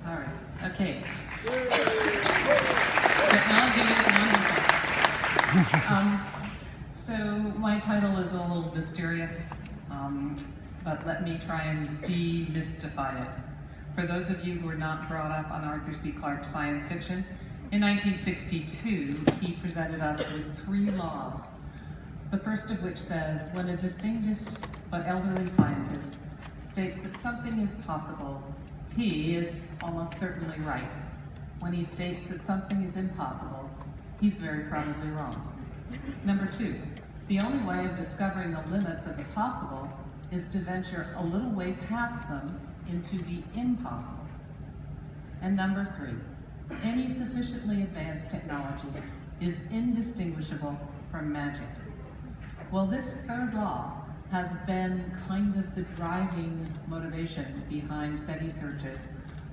All right, okay. Technology is wonderful. So my title is a little mysterious, but let me try and demystify it. For those of you who are not brought up on Arthur C. Clarke's science fiction, in 1962, he presented us with 3 laws. The first of which says, when a distinguished but elderly scientist states that something is possible, he is almost certainly right. When he states that something is impossible, he's very probably wrong. Number 2, the only way of discovering the limits of the possible is to venture a little way past them into the impossible. And number 3, any sufficiently advanced technology is indistinguishable from magic. Well, this third law has been kind of the driving motivation behind SETI searches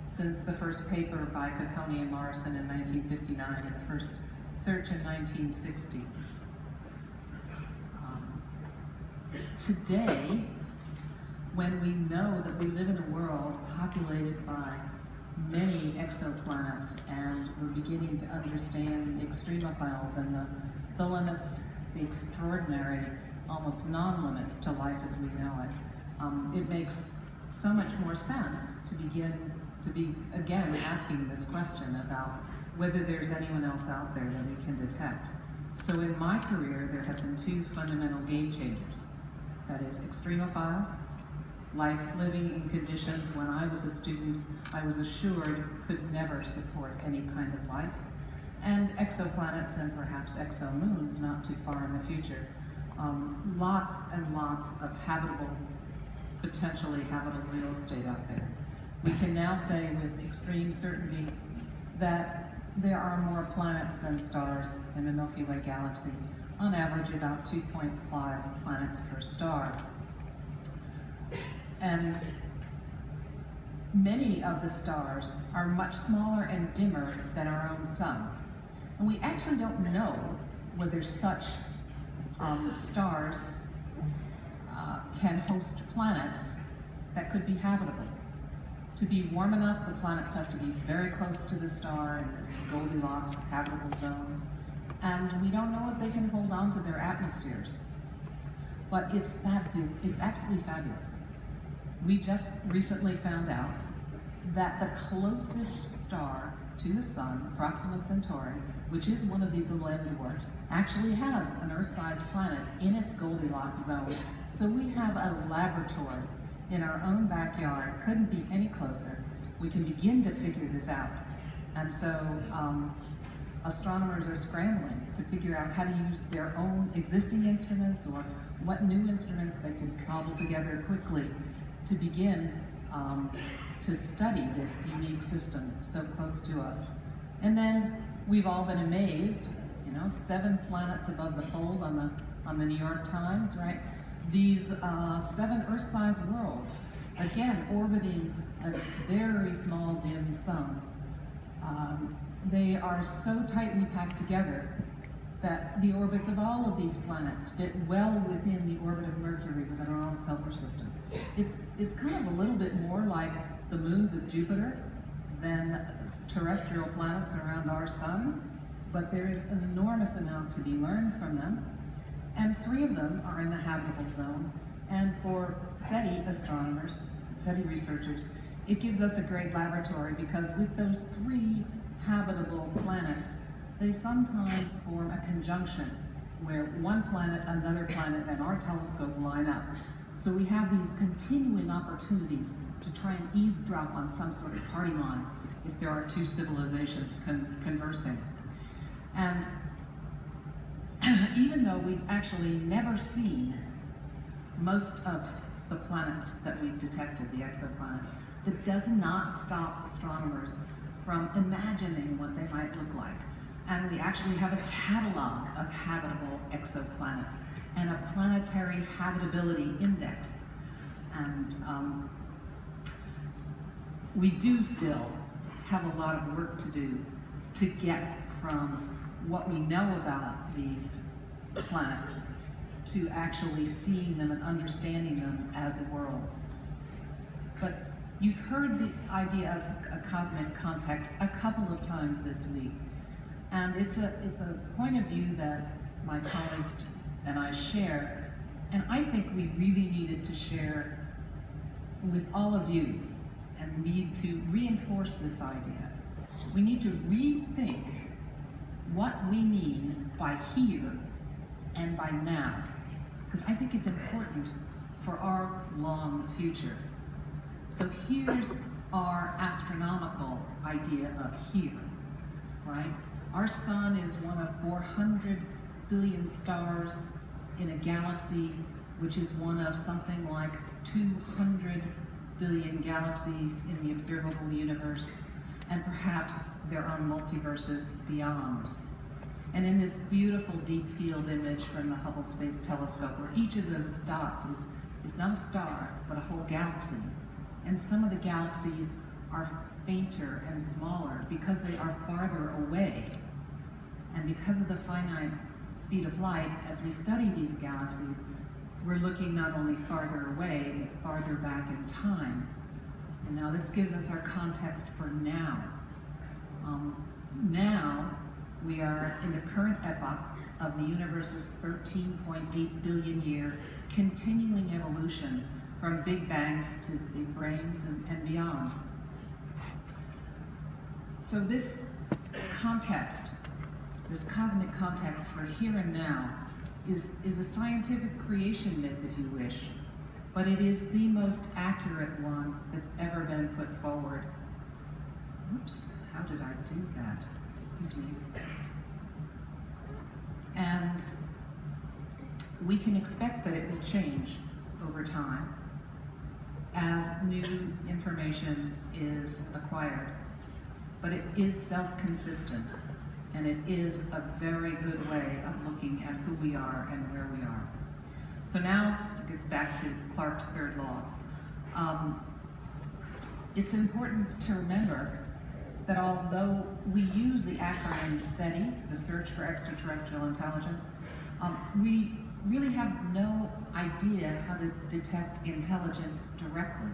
since the first paper by Cacconi and Morrison in 1959 and the first search in 1960. Today, when we know that we live in a world populated by many exoplanets and we're beginning to understand the extremophiles and the limits, the extraordinary, almost non-limits to life as we know it, it makes so much more sense to be again asking this question about whether there's anyone else out there that we can detect. So in my career, there have been 2 fundamental game changers. That is extremophiles, life living in conditions when I was a student I was assured could never support any kind of life, and exoplanets and perhaps exomoons not too far in the future. Lots and lots of habitable, potentially habitable real estate out there. We can now say with extreme certainty that there are more planets than stars in the Milky Way galaxy, on average about 2.5 planets per star. And many of the stars are much smaller and dimmer than our own sun. And we actually don't know whether such stars can host planets that could be habitable. To be warm enough, the planets have to be very close to the star in this Goldilocks habitable zone. And we don't know if they can hold on to their atmospheres. But it's absolutely fabulous. We just recently found out that the closest star to the sun, Proxima Centauri, which is one of these 11 dwarfs, actually has an Earth-sized planet in its Goldilocks zone. So we have a laboratory in our own backyard. Couldn't be any closer. We can begin to figure this out. And so astronomers are scrambling to figure out how to use their own existing instruments or what new instruments they could cobble together quickly to begin to study this unique system so close to us. And then we've all been amazed, 7 planets above the fold on the New York Times, right? These 7 Earth-sized worlds, again, orbiting a very small dim sun. They are so tightly packed together that the orbits of all of these planets fit well within the orbit of Mercury within our own solar system. It's kind of a little bit more like the moons of Jupiter than terrestrial planets around our sun, but there is an enormous amount to be learned from them. And 3 of them are in the habitable zone. And for SETI astronomers, SETI researchers, it gives us a great laboratory because with those 3 habitable planets, they sometimes form a conjunction where one planet, another planet, and our telescope line up. So we have these continuing opportunities to try and eavesdrop on some sort of party line if there are 2 civilizations conversing. And even though we've actually never seen most of the planets that we've detected, the exoplanets, that does not stop astronomers from imagining what they might look like. And we actually have a catalog of habitable exoplanets and a planetary habitability index. And we do still have a lot of work to do to get from what we know about these planets to actually seeing them and understanding them as worlds. But You've heard the idea of a cosmic context a couple of times this week, and it's a point of view that my colleagues and I share, and I think we really needed to share with all of you and need to reinforce this idea. We need to rethink what we mean by here and by now, because I think it's important for our long future. So here's our astronomical idea of here, right? Our sun is one of 400 billion stars in a galaxy, which is one of something like 200 billion galaxies in the observable universe, and perhaps there are multiverses beyond. And in this beautiful deep field image from the Hubble Space Telescope, where each of those dots is not a star, but a whole galaxy. And some of the galaxies are fainter and smaller because they are farther away. And because of the finite speed of light, as we study these galaxies, we're looking not only farther away, but farther back in time. And now this gives us our context for now. Now, we are in the current epoch of the universe's 13.8 billion year continuing evolution from big bangs to big brains and beyond. So this context, this cosmic context for here and now, is a scientific creation myth, if you wish, but it is the most accurate one that's ever been put forward. Oops, how did I do that? Excuse me. And we can expect that it will change over time as new information is acquired. But it is self-consistent, and it is a very good way of looking at who we are and where we are. So now it gets back to Clarke's third law. It's important to remember that although we use the acronym SETI, the Search for Extraterrestrial Intelligence, we really have no idea how to detect intelligence directly.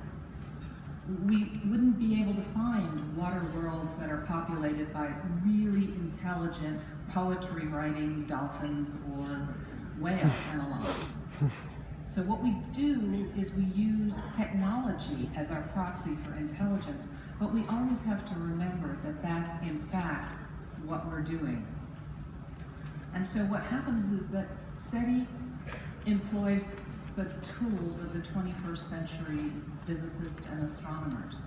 We wouldn't be able to find water worlds that are populated by really intelligent poetry-writing dolphins or whale analogs. So what we do is we use technology as our proxy for intelligence, but we always have to remember that that's in fact what we're doing. And so what happens is that SETI employs the tools of the 21st century physicists and astronomers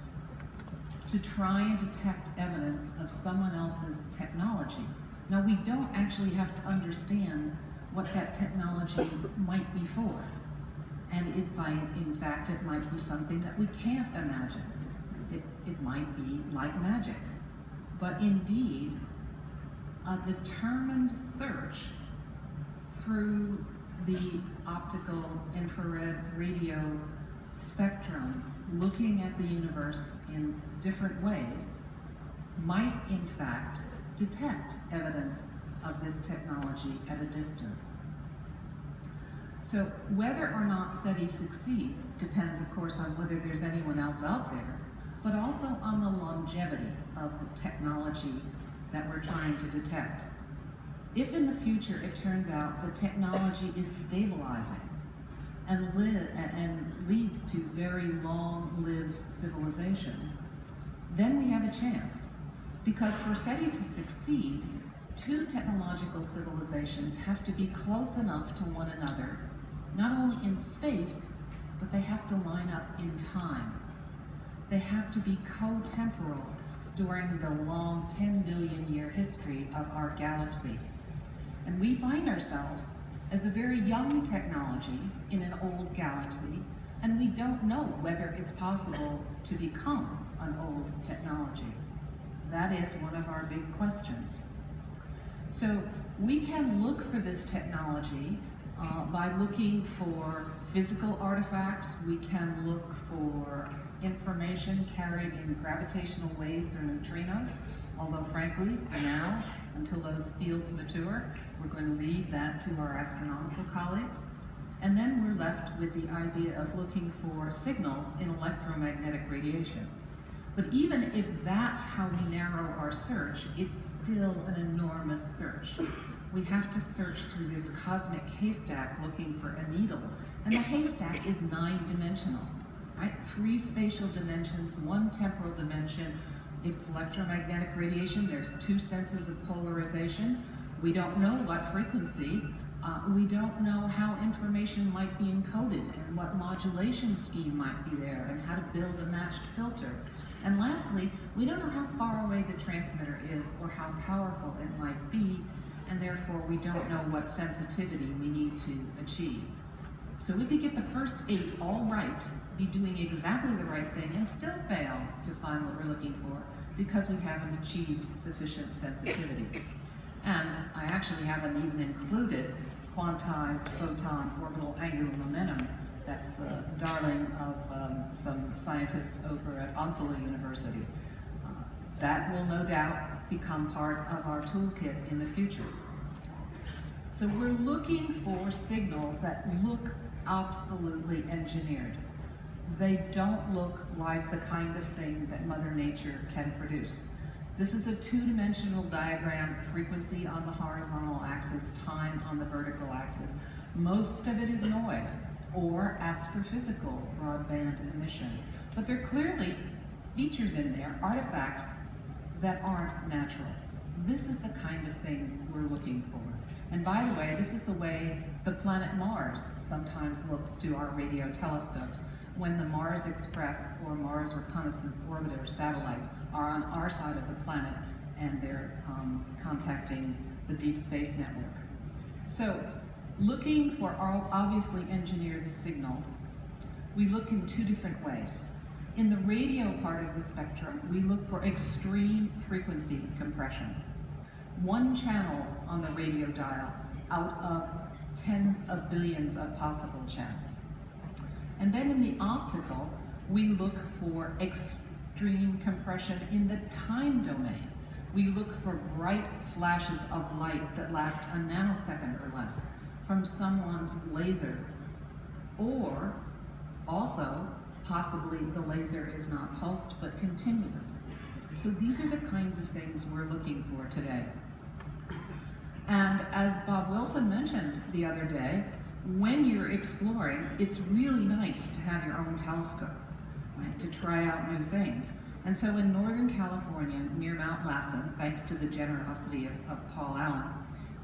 to try and detect evidence of someone else's technology. Now, we don't actually have to understand what that technology might be for. And in fact, it might be something that we can't imagine. It might be like magic. But indeed, a determined search through the optical, infrared, radio spectrum, looking at the universe in different ways, might in fact detect evidence of this technology at a distance. So whether or not SETI succeeds depends, of course, on whether there's anyone else out there, but also on the longevity of the technology that we're trying to detect. If in the future it turns out the technology is stabilizing and leads to very long-lived civilizations, then we have a chance. Because for SETI to succeed, two technological civilizations have to be close enough to one another, not only in space, but they have to line up in time. They have to be co-temporal during the long 10 billion year history of our galaxy. And we find ourselves as a very young technology in an old galaxy, and we don't know whether it's possible to become an old technology. That is one of our big questions. So we can look for this technology by looking for physical artifacts. We can look for information carried in gravitational waves or neutrinos, although frankly, for now, until those fields mature, we're going to leave that to our astronomical colleagues. And then we're left with the idea of looking for signals in electromagnetic radiation. But even if that's how we narrow our search, it's still an enormous search. We have to search through this cosmic haystack looking for a needle. And the haystack is 9-dimensional, right? 3 spatial dimensions, 1 temporal dimension. If it's electromagnetic radiation, there's 2 senses of polarization. We don't know what frequency. We don't know how information might be encoded and what modulation scheme might be there and how to build a matched filter. And lastly, we don't know how far away the transmitter is or how powerful it might be, and therefore we don't know what sensitivity we need to achieve. So we could get the first 8 all right, be doing exactly the right thing, and still fail to find what we're looking for because we haven't achieved sufficient sensitivity. And I actually haven't even included quantized photon orbital angular momentum. That's the darling of some scientists over at Onslow University. That will no doubt become part of our toolkit in the future. So we're looking for signals that look absolutely engineered. They don't look like the kind of thing that Mother Nature can produce. This is a 2-dimensional diagram, frequency on the horizontal axis, time on the vertical axis. Most of it is noise or astrophysical broadband emission. But there are clearly features in there, artifacts that aren't natural. This is the kind of thing we're looking for. And by the way, this is the way the planet Mars sometimes looks to our radio telescopes when the Mars Express or Mars Reconnaissance Orbiter satellites are on our side of the planet and they're contacting the Deep Space Network. So, looking for obviously engineered signals, we look in 2 different ways. In the radio part of the spectrum, we look for extreme frequency compression. 1 channel on the radio dial out of tens of billions of possible channels. And then in the optical, we look for extreme compression in the time domain. We look for bright flashes of light that last a nanosecond or less from someone's laser, or also possibly the laser is not pulsed but continuous. So these are the kinds of things we're looking for today. And as Bob Wilson mentioned the other day, when you're exploring, it's really nice to have your own telescope, right, to try out new things. And so in Northern California, near Mount Lassen, thanks to the generosity of Paul Allen,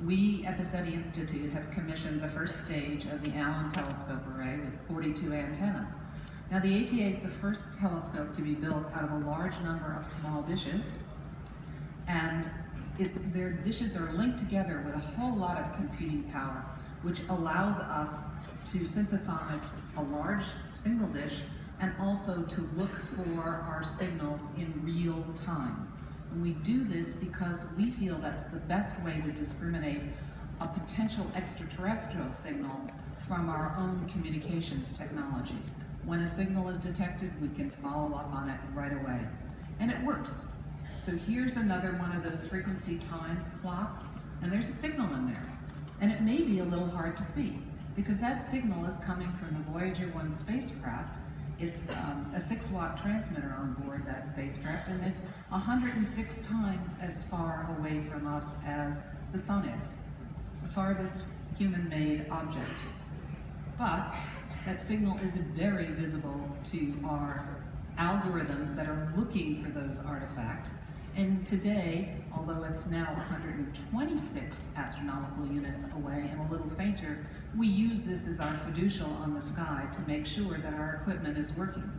we at the SETI Institute have commissioned the first stage of the Allen Telescope Array with 42 antennas. Now the ATA is the first telescope to be built out of a large number of small dishes, and their dishes are linked together with a whole lot of computing power, which allows us to synthesize a large single dish and also to look for our signals in real time. And we do this because we feel that's the best way to discriminate a potential extraterrestrial signal from our own communications technologies. When a signal is detected, we can follow up on it right away. And it works. So here's another one of those frequency time plots, and there's a signal in there. And it may be a little hard to see, because that signal is coming from the Voyager 1 spacecraft. It's a 6-watt transmitter on board that spacecraft, and it's 106 times as far away from us as the sun is. It's the farthest human-made object. But that signal is very visible to our algorithms that are looking for those artifacts. And today, although it's now 126 astronomical units away and a little fainter, we use this as our fiducial on the sky to make sure that our equipment is working.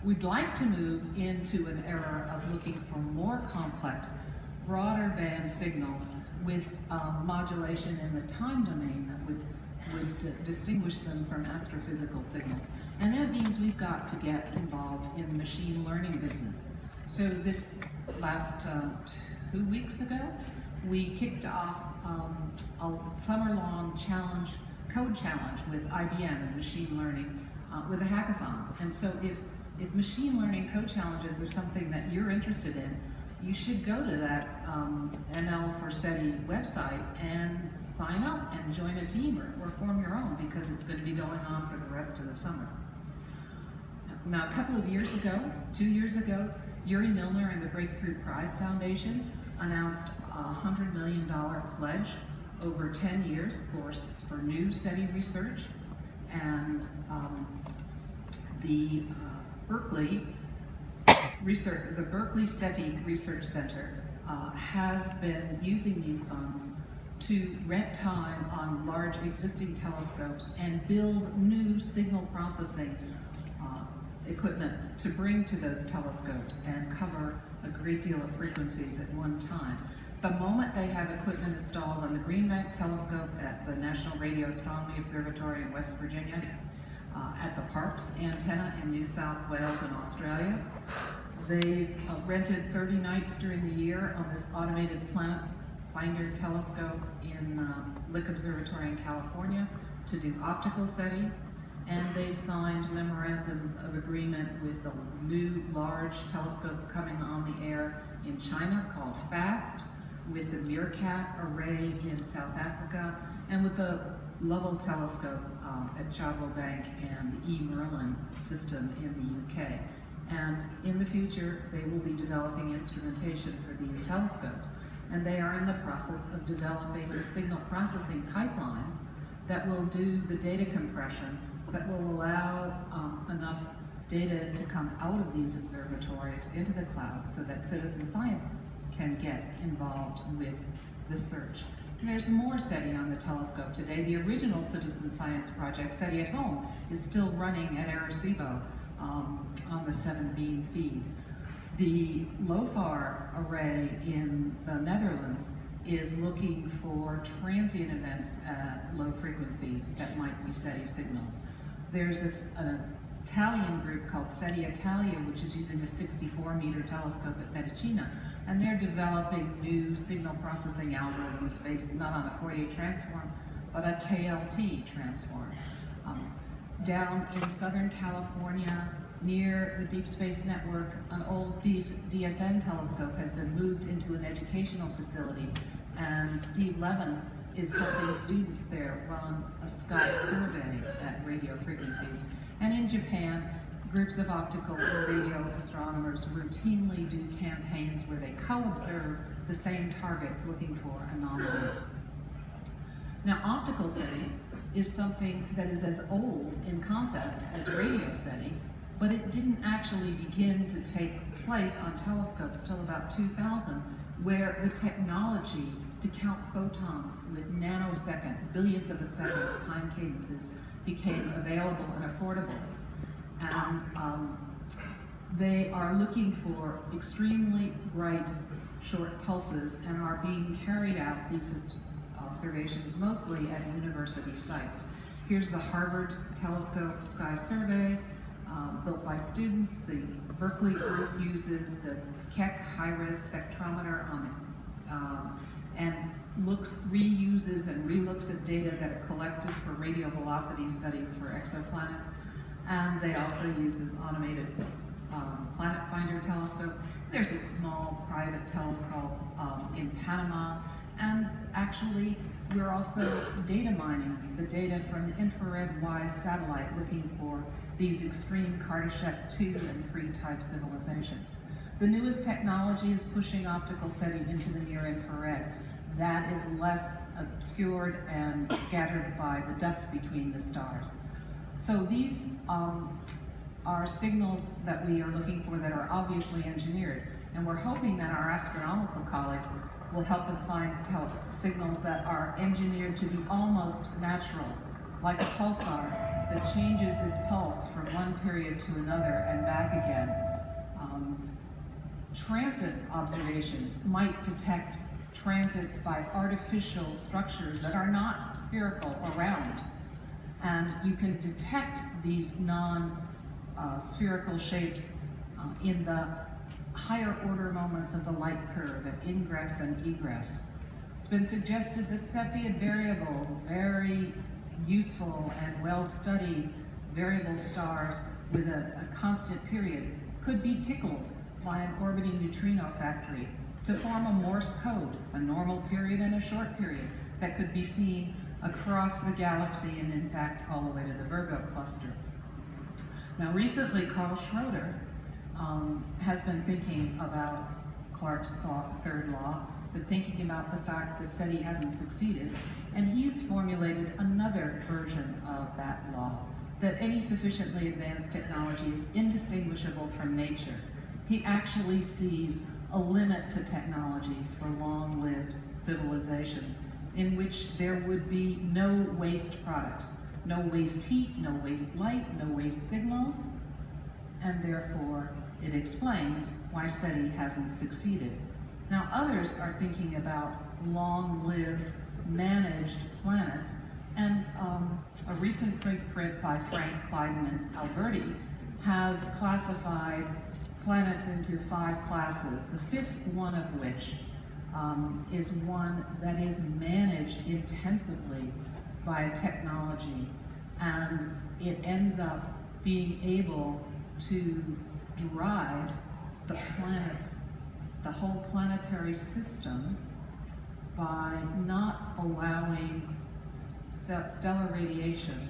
We'd like to move into an era of looking for more complex, broader band signals with modulation in the time domain that would distinguish them from astrophysical signals. And that means we've got to get involved in machine learning business. So this last 2 weeks ago, we kicked off a summer-long code challenge with IBM and machine learning with a hackathon. And so if machine learning code challenges are something that you're interested in, you should go to that ML for SETI website and sign up and join a team or form your own, because it's going to be going on for the rest of the summer. Now, a couple of years ago, 2 years ago, Yuri Milner and the Breakthrough Prize Foundation announced a $100 million pledge over 10 years for new SETI research, and the Berkeley SETI Research Center has been using these funds to rent time on large existing telescopes and build new signal processing equipment to bring to those telescopes and cover a great deal of frequencies at one time. The moment they have equipment installed on the Green Bank telescope at the National Radio Astronomy Observatory in West Virginia, at the Parkes antenna in New South Wales and Australia, they've rented 30 nights during the year on this automated planet finder telescope in Lick Observatory in California to do optical SETI. And they've signed a memorandum of agreement with a new large telescope coming on the air in China called FAST, with the Meerkat array in South Africa, and with the Lovell telescope at Jodrell Bank and the E. Merlin system in the UK. And in the future, they will be developing instrumentation for these telescopes. And they are in the process of developing the signal processing pipelines that will do the data compression, that will allow enough data to come out of these observatories into the cloud so that citizen science can get involved with the search. And there's more SETI on the telescope today. The original citizen science project, SETI at Home, is still running at Arecibo on the 7-beam feed. The LOFAR array in the Netherlands is looking for transient events at low frequencies that might be SETI signals. There's an Italian group called SETI Italia, which is using a 64-meter telescope at Medicina, and they're developing new signal processing algorithms based not on a Fourier transform, but a KLT transform. Down in Southern California, near the Deep Space Network, an old DSN telescope has been moved into an educational facility, and Steve Levin is helping students there run a sky survey at radio frequencies. And in Japan, groups of optical and radio astronomers routinely do campaigns where they co-observe the same targets looking for anomalies. Now, optical SETI is something that is as old in concept as radio SETI, but it didn't actually begin to take place on telescopes till about 2000, where the technology to count photons with nanosecond, billionth of a second time cadences became available and affordable. And they are looking for extremely bright, short pulses and are being carried out, these observations, mostly at university sites. Here's the Harvard Telescope Sky Survey, built by students. The Berkeley group uses the Keck high-res spectrometer and reuses and relooks at data that are collected for radio velocity studies for exoplanets. And they also use this automated planet finder telescope. There's a small private telescope in Panama, and actually we're also data mining the data from the infrared WISE satellite, looking for these extreme Kardashev 2 and 3 type civilizations. The newest technology is pushing optical SETI into the near infrared. That is less obscured and scattered by the dust between the stars. So these are signals that we are looking for that are obviously engineered, and we're hoping that our astronomical colleagues will help us find signals that are engineered to be almost natural, like a pulsar that changes its pulse from one period to another and back again. Transit observations might detect transits by artificial structures that are not spherical or round. And you can detect these non-spherical shapes in the higher order moments of the light curve at ingress and egress. It's been suggested that Cepheid variables, very useful and well-studied variable stars with a constant period, could be tickled by an orbiting neutrino factory to form a Morse code, a normal period and a short period, that could be seen across the galaxy and in fact all the way to the Virgo cluster. Now recently Carl Schroeder has been thinking about Clarke's third law, but thinking about the fact that SETI hasn't succeeded, and he's formulated another version of that law, that any sufficiently advanced technology is indistinguishable from nature. He actually sees a limit to technologies for long-lived civilizations in which there would be no waste products, no waste heat, no waste light, no waste signals, and therefore it explains why SETI hasn't succeeded. Now others are thinking about long-lived, managed planets, and a recent preprint by Frank Clyden and Alberti has classified planets into 5 classes, the 5th one of which is one that is managed intensively by a technology, and it ends up being able to drive the planets, the whole planetary system, by not allowing stellar radiation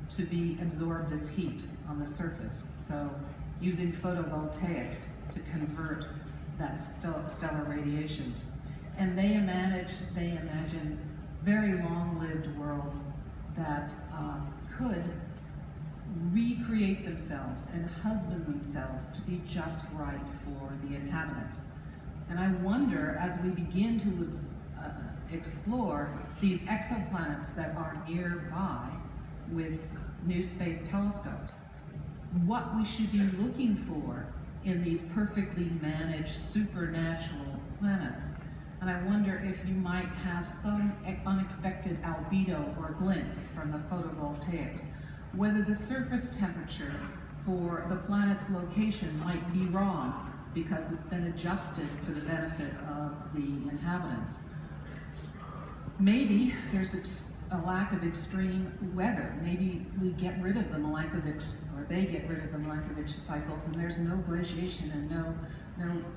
to be absorbed as heat on the surface. So using photovoltaics to convert that stellar radiation. And they imagine very long-lived worlds that could recreate themselves and husband themselves to be just right for the inhabitants. And I wonder, as we begin to explore these exoplanets that are nearby with new space telescopes, what we should be looking for in these perfectly managed supernatural planets. And I wonder if you might have some unexpected albedo or glints from the photovoltaics, whether the surface temperature for the planet's location might be wrong because it's been adjusted for the benefit of the inhabitants. Maybe there's a lack of extreme weather. Maybe we get rid of the Milankovitch, or they get rid of the Milankovitch cycles, and there's no glaciation and no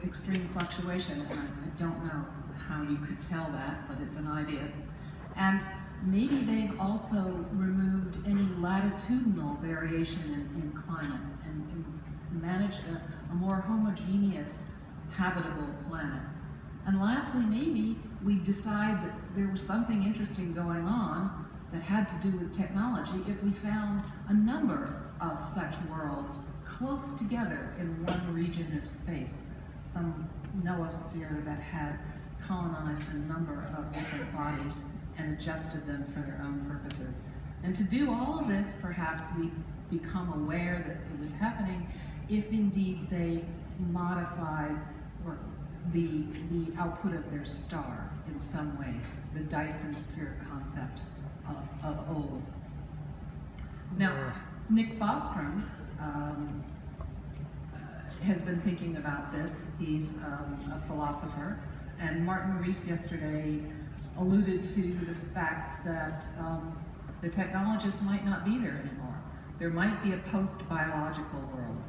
extreme fluctuation. And I don't know how you could tell that, but it's an idea. And maybe they've also removed any latitudinal variation in climate and managed a more homogeneous, habitable planet. And lastly, maybe we decide that there was something interesting going on that had to do with technology if we found a number of such worlds close together in one region of space, some noosphere that had colonized a number of different bodies and adjusted them for their own purposes. And to do all of this, perhaps we become aware that it was happening if indeed they modified or the output of their star in some ways, the Dyson sphere concept of old. Now, Nick Bostrom has been thinking about this. He's a philosopher, and Martin Rees yesterday alluded to the fact that the technologists might not be there anymore. There might be a post-biological world.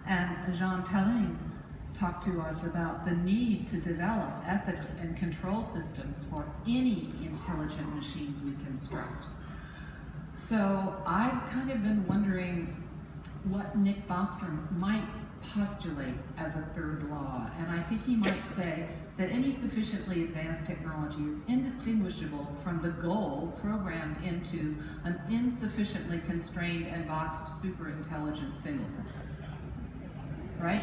And Jean Telling talked to us about the need to develop ethics and control systems for any intelligent machines we construct. So I've kind of been wondering what Nick Bostrom might postulate as a third law, and I think he might say that any sufficiently advanced technology is indistinguishable from the goal programmed into an insufficiently constrained and boxed superintelligent singleton. Right?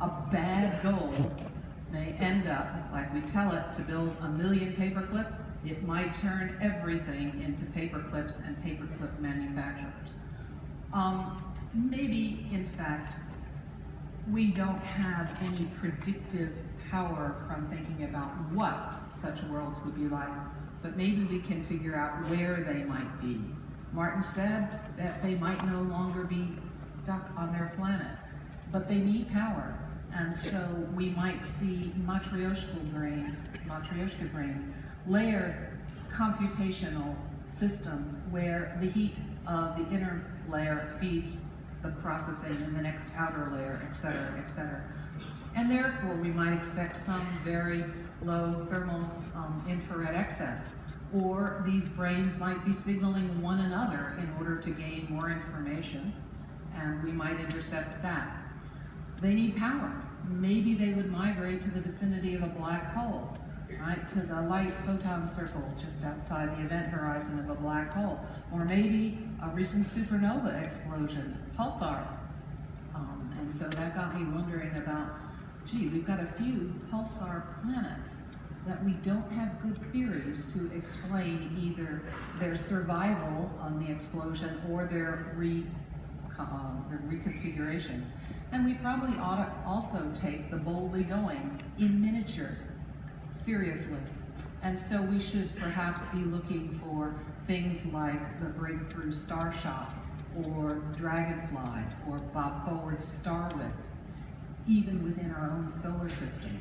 A bad goal may end up, like we tell it, to build 1 million paperclips. It might turn everything into paperclips and paperclip manufacturers. Maybe, in fact, we don't have any predictive power from thinking about what such worlds would be like, but maybe we can figure out where they might be. Martin said that they might no longer be stuck on their planet, but they need power. And so we might see matryoshka brains, layered computational systems where the heat of the inner layer feeds the processing in the next outer layer, et cetera, et cetera. And therefore, we might expect some very low thermal infrared excess. Or these brains might be signaling one another in order to gain more information, and we might intercept that. They need power. Maybe they would migrate to the vicinity of a black hole, right, to the light photon circle just outside the event horizon of a black hole. Or maybe a recent supernova explosion, pulsar. And so that got me wondering about, gee, we've got a few pulsar planets that we don't have good theories to explain either their survival on the explosion or their reconfiguration. And we probably ought to also take the boldly going in miniature seriously. And so we should perhaps be looking for things like the breakthrough starshot, or dragonfly, or Bob Forward's star wisp, even within our own solar system.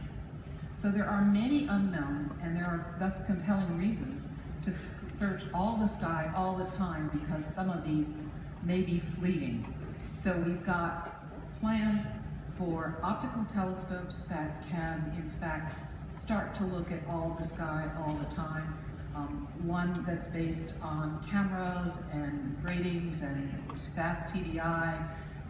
So there are many unknowns, and there are thus compelling reasons to search all the sky all the time, because some of these may be fleeting. So we've got plans for optical telescopes that can, in fact, start to look at all the sky all the time. One that's based on cameras and gratings and fast TDI,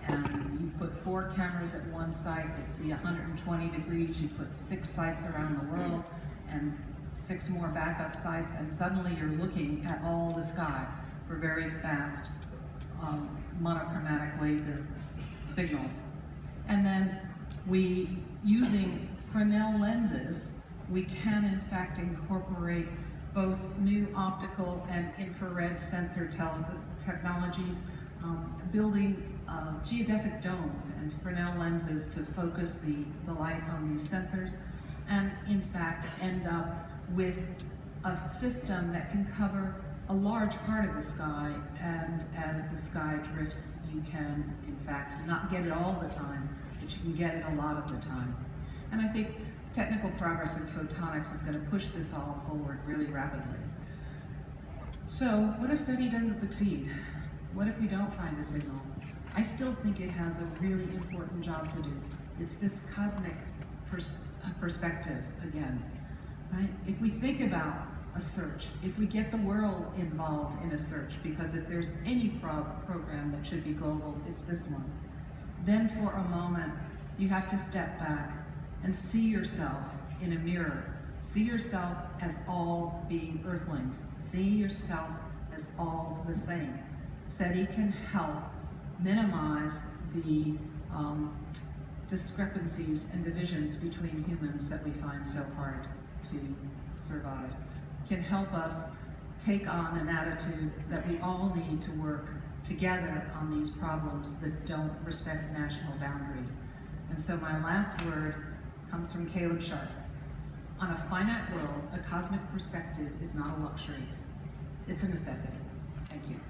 and you put 4 cameras at one site that see 120 degrees, you put 6 sites around the world and 6 more backup sites, and suddenly you're looking at all the sky for very fast monochromatic laser signals. And then using Fresnel lenses, we can in fact incorporate both new optical and infrared sensor technologies, building geodesic domes and Fresnel lenses to focus the light on these sensors, and in fact end up with a system that can cover a large part of the sky, and as the sky drifts, you can in fact not get it all the time, but you can get it a lot of the time. And I think technical progress in photonics is going to push this all forward really rapidly. So what if SETI doesn't succeed? What if we don't find a signal? I still think it has a really important job to do. It's this cosmic perspective again, right? If we think about a search, if we get the world involved in a search, because if there's any program that should be global, it's this one, then for a moment you have to step back and see yourself in a mirror. See yourself as all being Earthlings. See yourself as all the same. SETI can help minimize the discrepancies and divisions between humans that we find so hard to survive. Can help us take on an attitude that we all need to work together on these problems that don't respect national boundaries. And so my last word comes from Caleb Sharp. On a finite world, a cosmic perspective is not a luxury. It's a necessity. Thank you.